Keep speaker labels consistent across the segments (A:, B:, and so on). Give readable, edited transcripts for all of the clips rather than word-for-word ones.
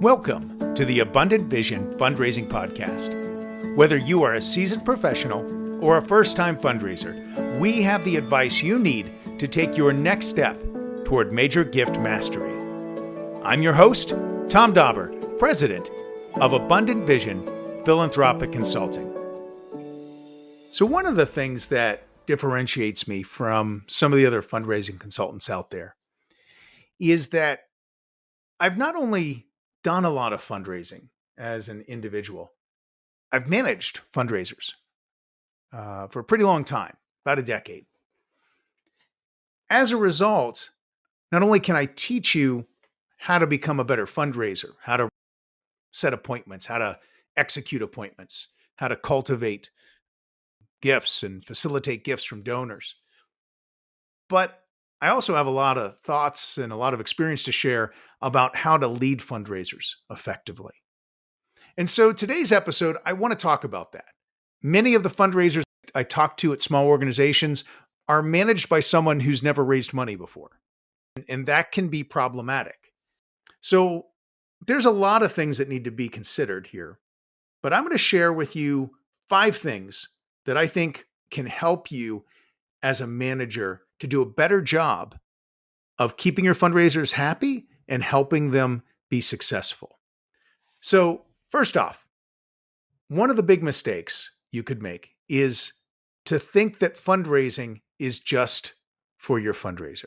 A: Welcome to the Abundant Vision Fundraising Podcast. Whether you are a seasoned professional or a first-time fundraiser, we have the advice you need to take your next step toward major gift mastery. I'm your host, Tom Dauber, President of Abundant Vision Philanthropic Consulting. So one of the things that differentiates me from some of the other fundraising consultants out there is that I've not only done a lot of fundraising as an individual, I've managed fundraisers for a pretty long time, about a decade. As a result, not only can I teach you how to become a better fundraiser, how to set appointments, how to execute appointments, how to cultivate gifts and facilitate gifts from donors, but I also have a lot of thoughts and a lot of experience to share about how to lead fundraisers effectively. And so today's episode, I want to talk about that. Many of the fundraisers I talk to at small organizations are managed by someone who's never raised money before. And that can be problematic. So there's a lot of things that need to be considered here, but I'm going to share with you 5 things that I think can help you as a manager to do a better job of keeping your fundraisers happy and helping them be successful. So first off, one of the big mistakes you could make is to think that fundraising is just for your fundraiser.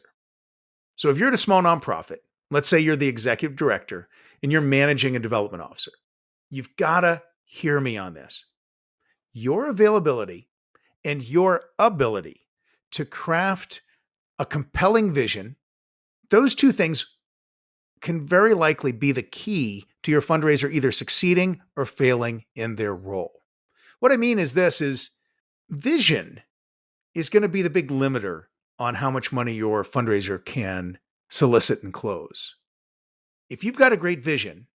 A: So if you're at a small nonprofit, let's say you're the executive director and you're managing a development officer, you've got to hear me on this. Your availability and your ability to craft a compelling vision, those 2 things can very likely be the key to your fundraiser either succeeding or failing in their role. What I mean is vision is going to be the big limiter on how much money your fundraiser can solicit and close. If you've got a great vision,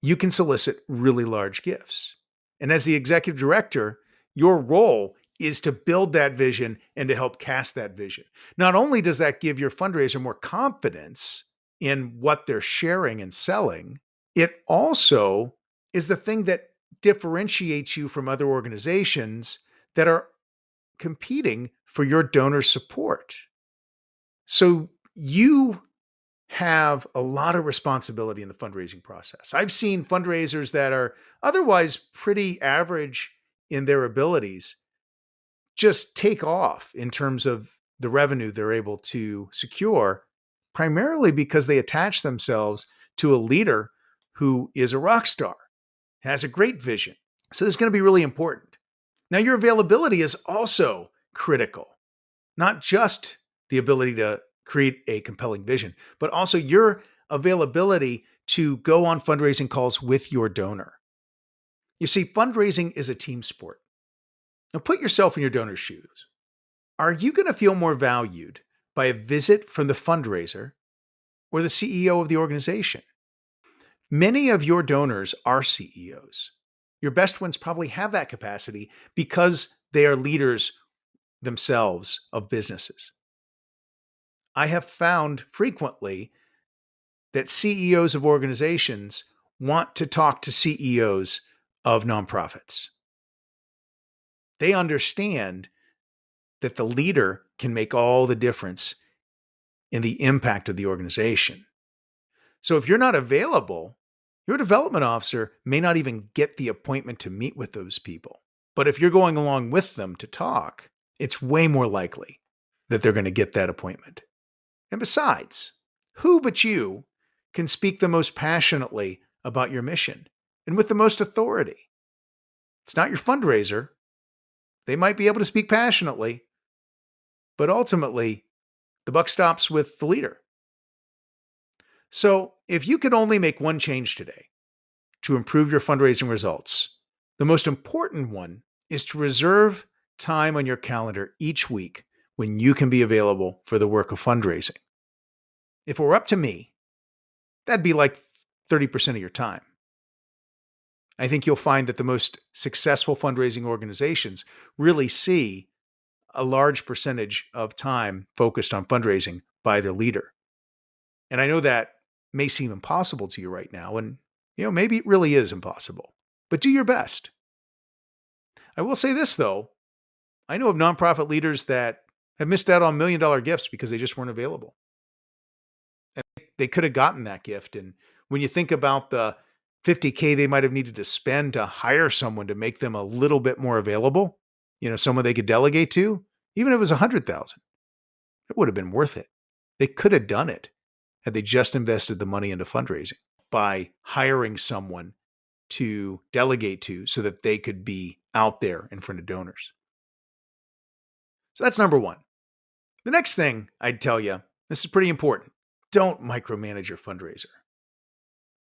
A: you can solicit really large gifts. And as the executive director, your role is to build that vision and to help cast that vision. Not only does that give your fundraiser more confidence in what they're sharing and selling, it also is the thing that differentiates you from other organizations that are competing for your donor support. So you have a lot of responsibility in the fundraising process. I've seen fundraisers that are otherwise pretty average in their abilities just take off in terms of the revenue they're able to secure, primarily because they attach themselves to a leader who is a rock star, has a great vision. So this is going to be really important. Now, your availability is also critical, not just the ability to create a compelling vision, but also your availability to go on fundraising calls with your donor. You see, fundraising is a team sport. Now put yourself in your donor's shoes. Are you going to feel more valued by a visit from the fundraiser or the CEO of the organization? Many of your donors are CEOs. Your best ones probably have that capacity because they are leaders themselves of businesses. I have found frequently that CEOs of organizations want to talk to CEOs of nonprofits. They understand that the leader can make all the difference in the impact of the organization. So if you're not available, your development officer may not even get the appointment to meet with those people. But if you're going along with them to talk, it's way more likely that they're going to get that appointment. And besides, who but you can speak the most passionately about your mission and with the most authority? It's not your fundraiser. They might be able to speak passionately, but ultimately, the buck stops with the leader. So if you could only make one change today to improve your fundraising results, the most important one is to reserve time on your calendar each week when you can be available for the work of fundraising. If it were up to me, that'd be like 30% of your time. I think you'll find that the most successful fundraising organizations really see a large percentage of time focused on fundraising by the leader. And I know that may seem impossible to you right now, and Maybe it really is impossible, but do your best. I will say this, though. I know of nonprofit leaders that have missed out on $1 million gifts because they just weren't available. And they could have gotten that gift. And when you think about the 50K they might have needed to spend to hire someone to make them a little bit more available, someone they could delegate to, even if it was 100,000, it would have been worth it. They could have done it had they just invested the money into fundraising by hiring someone to delegate to so that they could be out there in front of donors. So that's number one. The next thing I'd tell you, this is pretty important. Don't micromanage your fundraiser.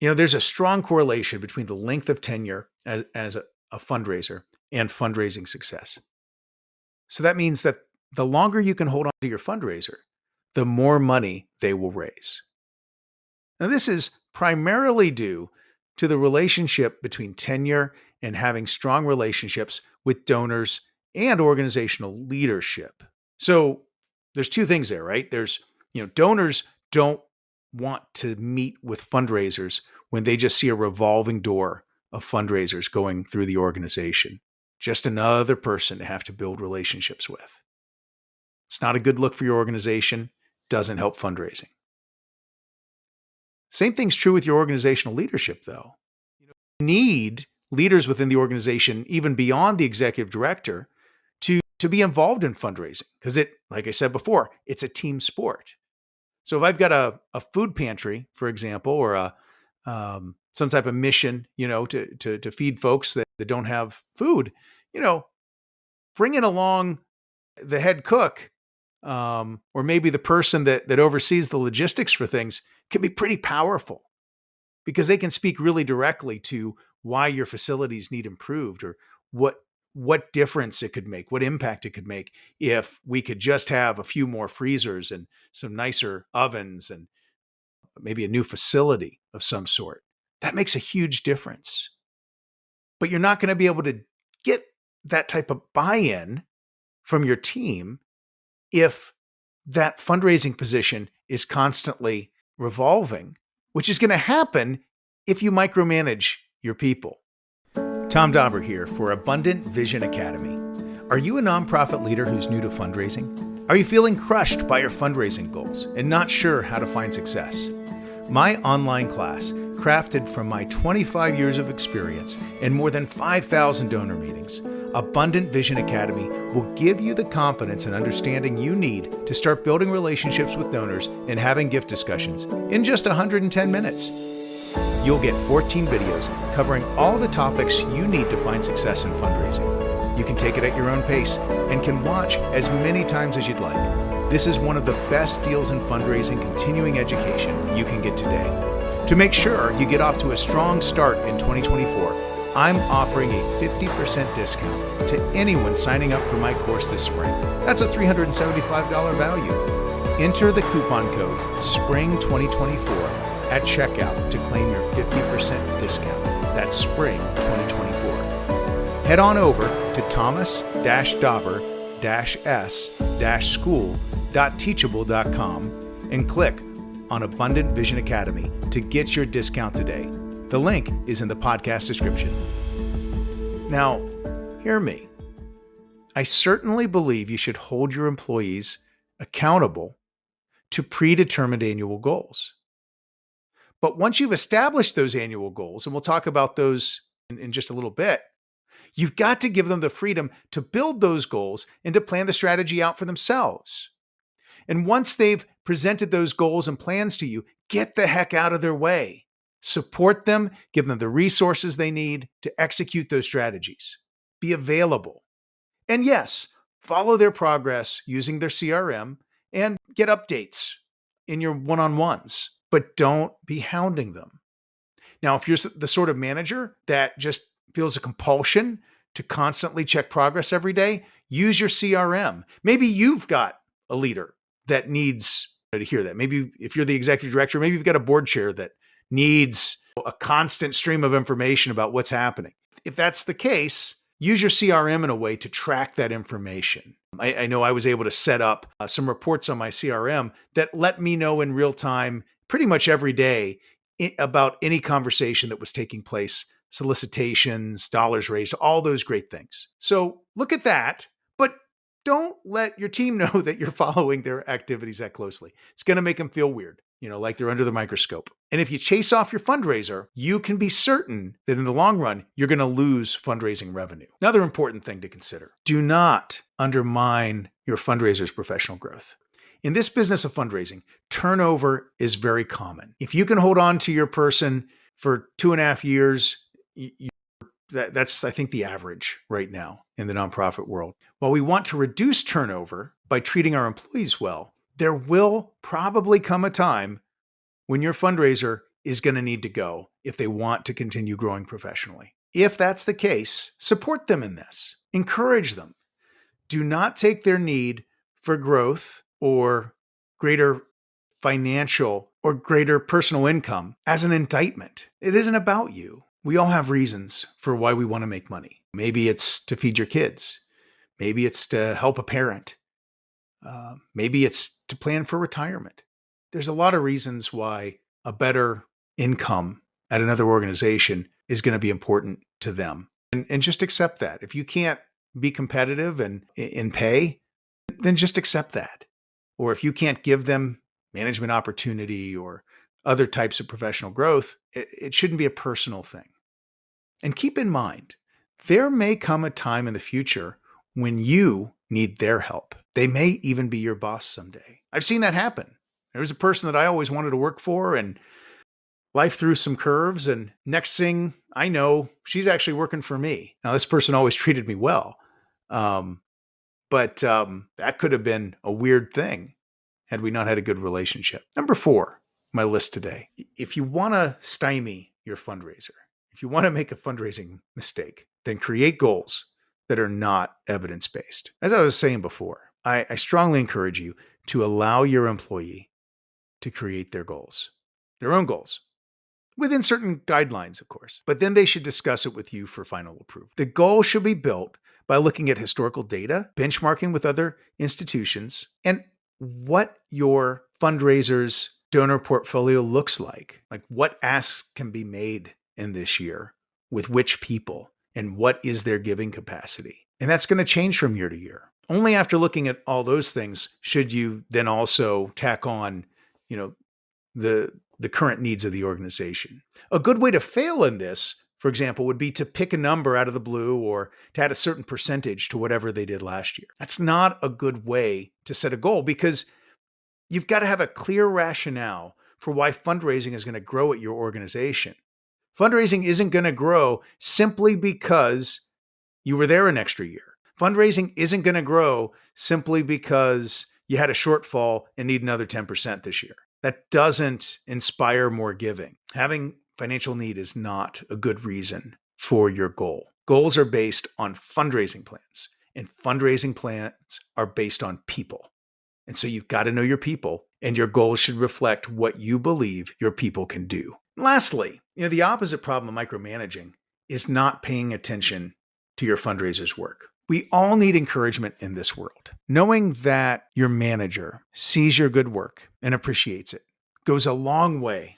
A: There's a strong correlation between the length of tenure as a fundraiser and fundraising success. So that means that the longer you can hold on to your fundraiser, the more money they will raise. Now, this is primarily due to the relationship between tenure and having strong relationships with donors and organizational leadership. So there's two things there, right? There's, donors don't want to meet with fundraisers when they just see a revolving door of fundraisers going through the organization. Just another person to have to build relationships with. It's not a good look for your organization. Doesn't help fundraising. Same thing's true with your organizational leadership, though. You need leaders within the organization, even beyond the executive director, to be involved in fundraising. Because like I said before, it's a team sport. So if I've got a food pantry, for example, or some type of mission, to feed folks that don't have food, bringing along the head cook, or maybe the person that oversees the logistics for things can be pretty powerful because they can speak really directly to why your facilities need improved or what difference it could make, what impact it could make if we could just have a few more freezers and some nicer ovens and maybe a new facility of some sort. That makes a huge difference. But you're not going to be able to get that type of buy-in from your team if that fundraising position is constantly revolving, which is going to happen if you micromanage your people. Tom Dauber here for Abundant Vision Academy. Are you a nonprofit leader who's new to fundraising? Are you feeling crushed by your fundraising goals and not sure how to find success? My online class, crafted from my 25 years of experience and more than 5,000 donor meetings, Abundant Vision Academy will give you the confidence and understanding you need to start building relationships with donors and having gift discussions in just 110 minutes. You'll get 14 videos covering all the topics you need to find success in fundraising. You can take it at your own pace and can watch as many times as you'd like. This is one of the best deals in fundraising continuing education you can get today. To make sure you get off to a strong start in 2024, I'm offering a 50% discount to anyone signing up for my course this spring. That's a $375 value. Enter the coupon code SPRING2024 at checkout to claim your 50% discount. That's spring 2024. Head on over to thomas-dauber-s-school.teachable.com and click on Abundant Vision Academy to get your discount today. The link is in the podcast description. Now, hear me. I certainly believe you should hold your employees accountable to predetermined annual goals. But once you've established those annual goals, and we'll talk about those in just a little bit, you've got to give them the freedom to build those goals and to plan the strategy out for themselves. And once they've presented those goals and plans to you, get the heck out of their way. Support them, give them the resources they need to execute those strategies. Be available. And yes, follow their progress using their CRM and get updates in your one-on-ones. But don't be hounding them. Now, if you're the sort of manager that just feels a compulsion to constantly check progress every day, use your CRM. Maybe you've got a leader that needs to hear that. Maybe if you're the executive director, maybe you've got a board chair that needs a constant stream of information about what's happening. If that's the case, use your CRM in a way to track that information. I know I was able to set up some reports on my CRM that let me know in real time pretty much every day about any conversation that was taking place, solicitations, dollars raised, all those great things. So look at that, but don't let your team know that you're following their activities that closely. It's going to make them feel weird, like they're under the microscope. And if you chase off your fundraiser, you can be certain that in the long run, you're going to lose fundraising revenue. Another important thing to consider: do not undermine your fundraiser's professional growth. In this business of fundraising, turnover is very common. If you can hold on to your person for 2.5 years, that's, I think, the average right now in the nonprofit world. While we want to reduce turnover by treating our employees well, there will probably come a time when your fundraiser is going to need to go if they want to continue growing professionally. If that's the case, support them in this. Encourage them. Do not take their need for growth or greater financial or greater personal income as an indictment. It isn't about you. We all have reasons for why we want to make money. Maybe it's to feed your kids. Maybe it's to help a parent. Maybe it's to plan for retirement. There's a lot of reasons why a better income at another organization is going to be important to them. And just accept that. If you can't be competitive and in pay, then just accept that. Or if you can't give them management opportunity or other types of professional growth, it shouldn't be a personal thing. And keep in mind, there may come a time in the future when you need their help. They may even be your boss someday. I've seen that happen. There was a person that I always wanted to work for, and life threw some curves, and next thing I know, she's actually working for me. Now, this person always treated me well, but that could have been a weird thing had we not had a good relationship. Number 4, my list today. If you want to stymie your fundraiser, if you want to make a fundraising mistake, then create goals that are not evidence-based. As I was saying before, I strongly encourage you to allow your employee to create their goals, their own goals, within certain guidelines, of course. But then they should discuss it with you for final approval. The goal should be built by looking at historical data, benchmarking with other institutions, and what your fundraiser's donor portfolio looks like what asks can be made in this year with which people, and what is their giving capacity. And that's going to change from year to year. Only after looking at all those things should you then also tack on, the current needs of the organization. A good way to fail in this, for example, would be to pick a number out of the blue or to add a certain percentage to whatever they did last year. That's not a good way to set a goal, because you've got to have a clear rationale for why fundraising is going to grow at your organization. Fundraising isn't going to grow simply because you were there an extra year. Fundraising isn't going to grow simply because you had a shortfall and need another 10% this year. That doesn't inspire more giving. Having financial need is not a good reason for your goal. Goals are based on fundraising plans, and fundraising plans are based on people. And so you've got to know your people, and your goals should reflect what you believe your people can do. Lastly, the opposite problem of micromanaging is not paying attention to your fundraiser's work. We all need encouragement in this world. Knowing that your manager sees your good work and appreciates it goes a long way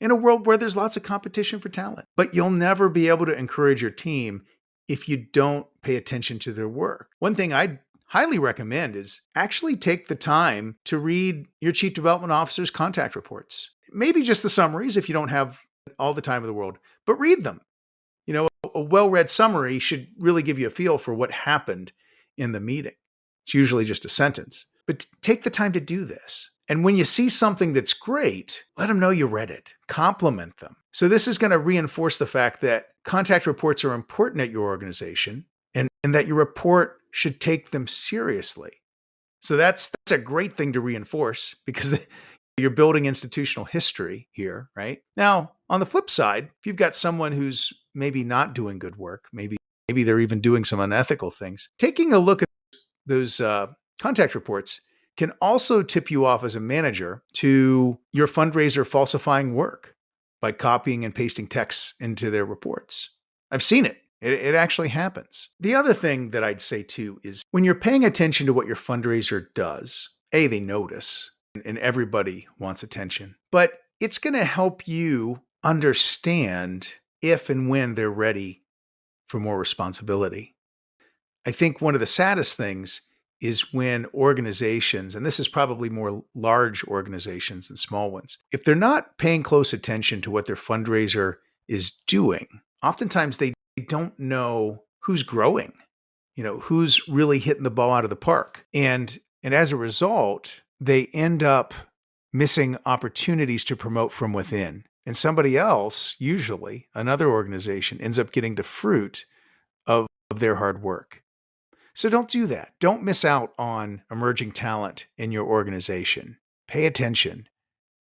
A: in a world where there's lots of competition for talent. But you'll never be able to encourage your team if you don't pay attention to their work. One thing I'd highly recommend is actually take the time to read your chief development officer's contact reports. Maybe just the summaries if you don't have all the time in the world, but read them. A well-read summary should really give you a feel for what happened in the meeting. It's usually just a sentence, but take the time to do this. And when you see something that's great, let them know you read it. Compliment them. So this is going to reinforce the fact that contact reports are important at your organization, and that your report should take them seriously. So that's a great thing to reinforce, because you're building institutional history here, right? Now, on the flip side, if you've got someone who's maybe not doing good work, maybe they're even doing some unethical things, taking a look at those contact reports can also tip you off as a manager to your fundraiser falsifying work by copying and pasting texts into their reports. I've seen it. It actually happens. The other thing that I'd say too is when you're paying attention to what your fundraiser does, they notice, and everybody wants attention. But it's going to help you understand if and when they're ready for more responsibility. I think one of the saddest things is when organizations, and this is probably more large organizations than small ones, if they're not paying close attention to what their fundraiser is doing, oftentimes they don't know who's growing, who's really hitting the ball out of the park. And as a result, they end up missing opportunities to promote from within. And somebody else, usually another organization, ends up getting the fruit of their hard work. So don't do that. Don't miss out on emerging talent in your organization. Pay attention.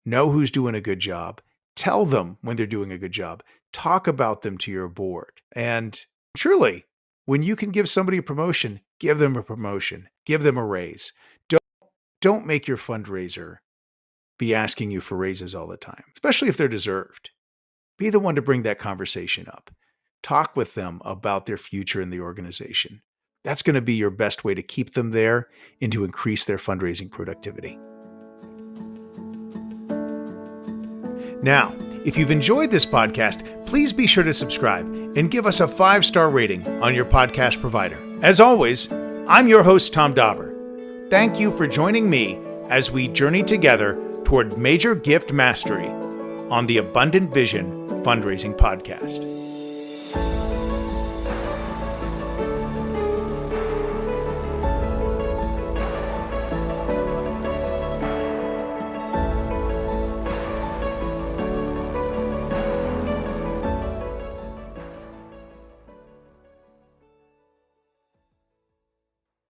A: Know who's doing a good job. Tell them when they're doing a good job. Talk about them to your board. And truly, when you can give somebody a promotion, give them a promotion. Give them a raise. Don't make your fundraiser be asking you for raises all the time, especially if they're deserved. Be the one to bring that conversation up. Talk with them about their future in the organization. That's going to be your best way to keep them there and to increase their fundraising productivity. Now, if you've enjoyed this podcast, please be sure to subscribe and give us a 5-star rating on your podcast provider. As always, I'm your host, Tom Dauber. Thank you for joining me as we journey together toward major gift mastery on the Abundant Vision Fundraising Podcast.